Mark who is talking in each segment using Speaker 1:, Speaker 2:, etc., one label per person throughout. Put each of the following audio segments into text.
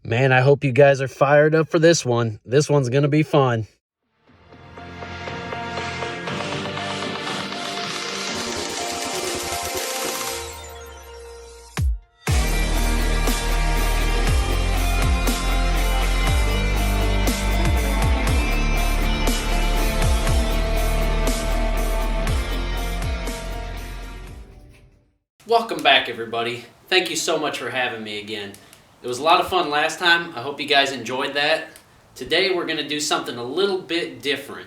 Speaker 1: Man, I hope you guys are fired up for this one. This one's gonna be fun. Welcome back, everybody. Thank you so much for having me again. It was a lot of fun last time. I hope you guys enjoyed that. Today we're going to do something a little bit different.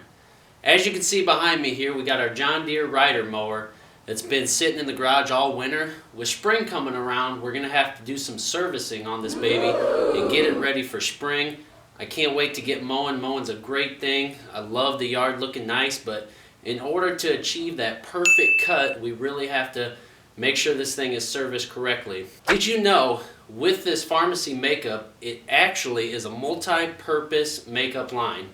Speaker 1: As you can see behind me here, we got our John Deere rider mower that's been sitting in the garage all winter. With spring coming around, we're going to have to do some servicing on this baby and get it ready for spring. I can't wait to get mowing. Mowing's a great thing. I love the yard looking nice, but in order to achieve that perfect cut, we really have to make sure this thing is serviced correctly. Did you know with this Farmasi makeup, it actually is a multi-purpose makeup line,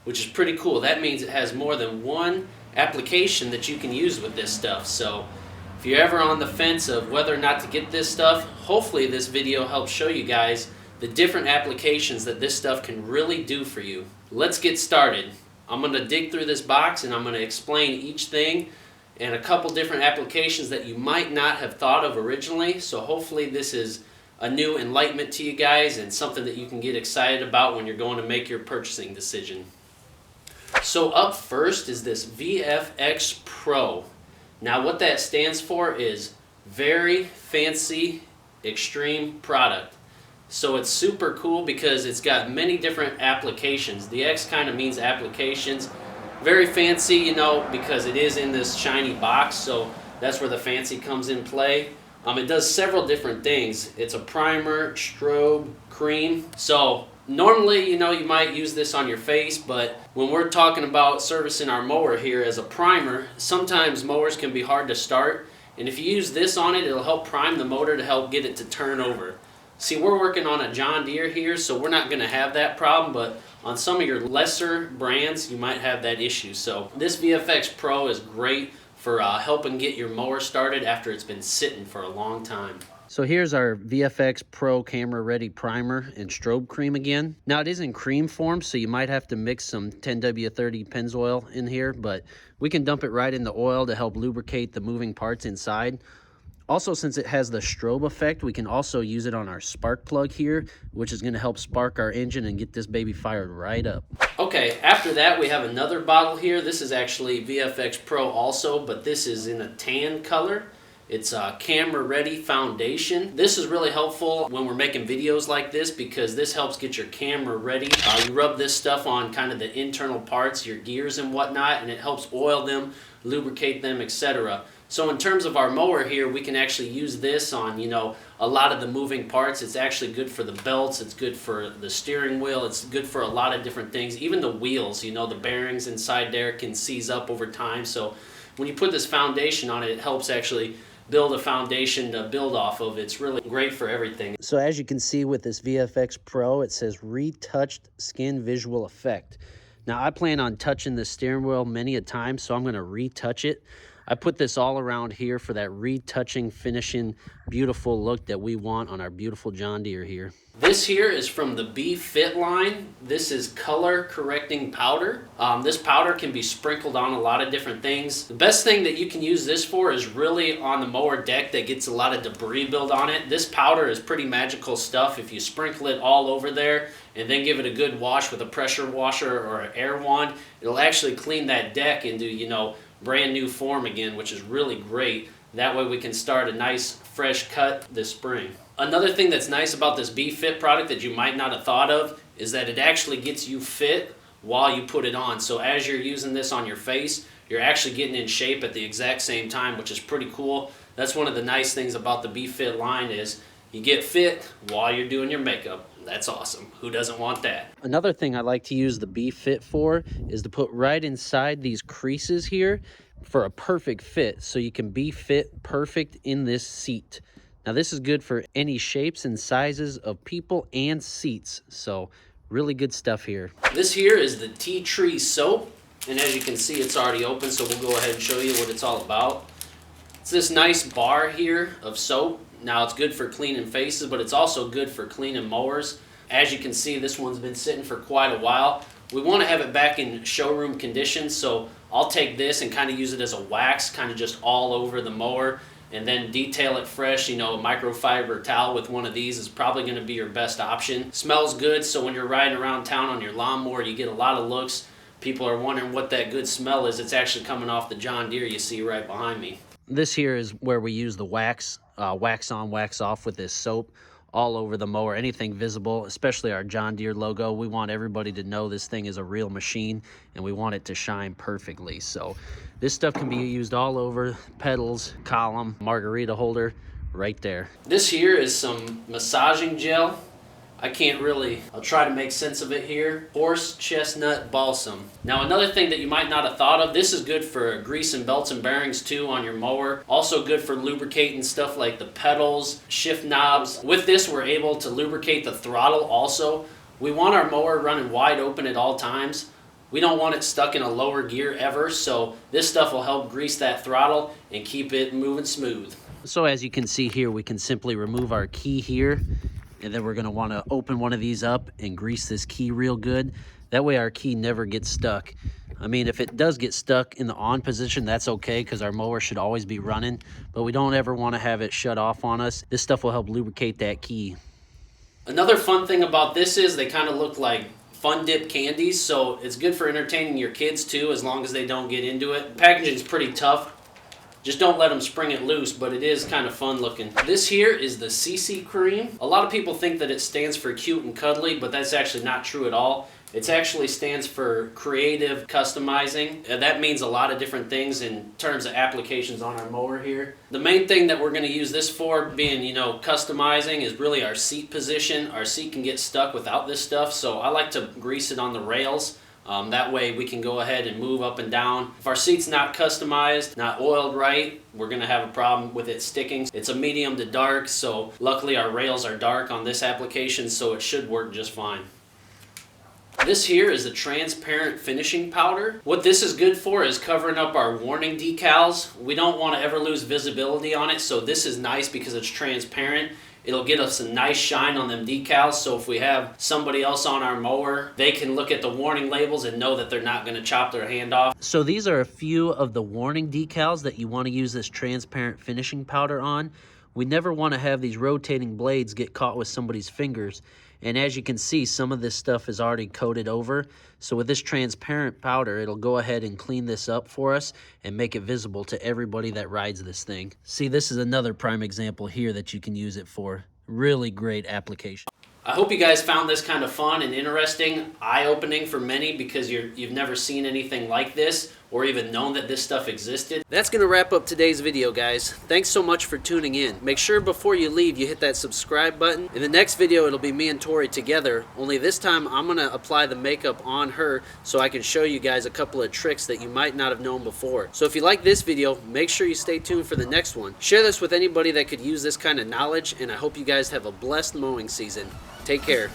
Speaker 1: which is pretty cool. That means it has more than one application that you can use with this stuff. So if you're ever on the fence of whether or not to get this stuff, hopefully this video helps show you guys the different applications that this stuff can really do for you. Let's get started. I'm going to dig through this box and I'm going to explain each thing and a couple different applications that you might not have thought of originally. So hopefully this is a new enlightenment to you guys and something that you can get excited about when you're going to make your purchasing decision. So up first is this VFX Pro. Now what that stands for is very fancy extreme product. So it's super cool because it's got many different applications. The X kind of means applications. Very fancy, you know, because it is in this shiny box, so that's where the fancy comes in play. It does several different things. It's a primer, strobe, cream. So normally, you know, you might use this on your face, but when we're talking about servicing our mower here as a primer, sometimes mowers can be hard to start. And if you use this on it, it'll help prime the motor to help get it to turn over. See, we're working on a John Deere here, so we're not going to have that problem, but on some of your lesser brands, you might have that issue. So this VFX Pro is great for helping get your mower started after it's been sitting for a long time. So here's our VFX Pro camera ready primer and strobe cream again. Now it is in cream form, so you might have to mix some 10W30 Pennzoil in here, but we can dump it right in the oil to help lubricate the moving parts inside. Also, since it has the strobe effect, we can also use it on our spark plug here, which is going to help spark our engine and get this baby fired right up. Okay, after that we have another bottle here. This is actually VFX Pro also, but this is in a tan color. It's a camera ready foundation. This is really helpful when we're making videos like this because this helps get your camera ready. You rub this stuff on kind of the internal parts, your gears and whatnot, and it helps oil them, lubricate them, etc. So in terms of our mower here, we can actually use this on, you know, a lot of the moving parts. It's actually good for the belts, it's good for the steering wheel, it's good for a lot of different things. Even the wheels, you know, the bearings inside there can seize up over time. So when you put this foundation on it, it helps actually build a foundation to build off of. It's really great for everything. So as you can see with this VFX Pro, it says retouched skin visual effect. Now I plan on touching the steering wheel many a time, so I'm going to retouch it. I put this all around here for that retouching, finishing, beautiful look that we want on our beautiful John Deere here. This here is from the B-Fit line. This is color correcting powder. This powder can be sprinkled on a lot of different things. The best thing that you can use this for is really on the mower deck that gets a lot of debris built on it. This powder is pretty magical stuff. If you sprinkle it all over there and then give it a good wash with a pressure washer or an air wand, it'll actually clean that deck into, you know, brand new form again, which is really great. That way we can start a nice fresh cut this spring. Another thing that's nice about this B-Fit product that you might not have thought of is that it actually gets you fit while you put it on. So as you're using this on your face, you're actually getting in shape at the exact same time, which is pretty cool. That's one of the nice things about the B-Fit line is you get fit while you're doing your makeup. That's awesome. Who doesn't want that? Another thing I like to use the B-Fit for is to put right inside these creases here for a perfect fit, so you can be fit perfect in this seat. Now this is good for any shapes and sizes of people and seats, so really good stuff here. This here is the Tea Tree soap, and as you can see it's already open, so we'll go ahead and show you what it's all about. It's this nice bar here of soap. Now it's good for cleaning faces, but it's also good for cleaning mowers. As you can see, this one's been sitting for quite a while. We want to have it back in showroom condition, so I'll take this and kind of use it as a wax, kind of just all over the mower, and then detail it fresh. You know, a microfiber towel with one of these is probably going to be your best option. Smells good, so when you're riding around town on your lawnmower, you get a lot of looks. People are wondering what that good smell is. It's actually coming off the John Deere you see right behind me. This here is where we use the wax, wax on, wax off with this soap all over the mower, anything visible, especially our John Deere logo. We want everybody to know this thing is a real machine, and we want it to shine perfectly. So this stuff can be used all over, pedals, column, margarita holder, right there. This here is some massaging gel. I'll try to make sense of it here. Horse chestnut balsam. Now another thing that you might not have thought of, this is good for greasing belts and bearings too on your mower. Also good for lubricating stuff like the pedals, shift knobs. With this we're able to lubricate the throttle also. We want our mower running wide open at all times. We don't want it stuck in a lower gear ever, so this stuff will help grease that throttle and keep it moving smooth. So as you can see here, we can simply remove our key here, and then we're going to want to open one of these up and grease this key real good. That way our key never gets stuck. I mean, if it does get stuck in the on position, that's okay, because our mower should always be running, but we don't ever want to have it shut off on us. This stuff will help lubricate that key. Another fun thing about this is they kind of look like Fun Dip candies, so it's good for entertaining your kids too, as long as they don't get into it. Packaging's pretty tough. Just don't let them spring it loose, but it is kind of fun looking. This here is the CC cream. A lot of people think that it stands for cute and cuddly, but that's actually not true at all. It actually stands for creative customizing. That means a lot of different things in terms of applications on our mower here. The main thing that we're going to use this for, being, you know, customizing, is really our seat position. Our seat can get stuck without this stuff, so I like to grease it on the rails. That way we can go ahead and move up and down. If our seat's not customized, not oiled right, we're going to have a problem with it sticking. It's a medium to dark, so luckily our rails are dark on this application, so it should work just fine. This here is the transparent finishing powder. What this is good for is covering up our warning decals. We don't want to ever lose visibility on it, so this is nice because it's transparent. It'll get us a nice shine on them decals, so if we have somebody else on our mower, they can look at the warning labels and know that they're not going to chop their hand off. So these are a few of the warning decals that you want to use this transparent finishing powder on. We never want to have these rotating blades get caught with somebody's fingers. And as you can see, some of this stuff is already coated over. So with this transparent powder, it'll go ahead and clean this up for us and make it visible to everybody that rides this thing. See, this is another prime example here that you can use it for. Really great application. I hope you guys found this kind of fun and interesting, eye-opening for many, because you've never seen anything like this or even known that this stuff existed. That's going to wrap up today's video, guys. Thanks so much for tuning in. Make sure before you leave you hit that subscribe button. In the next video it'll be me and Tori together, only this time I'm going to apply the makeup on her so I can show you guys a couple of tricks that you might not have known before. So if you like this video, make sure you stay tuned for the next one. Share this with anybody that could use this kind of knowledge, and I hope you guys have a blessed mowing season. Take care.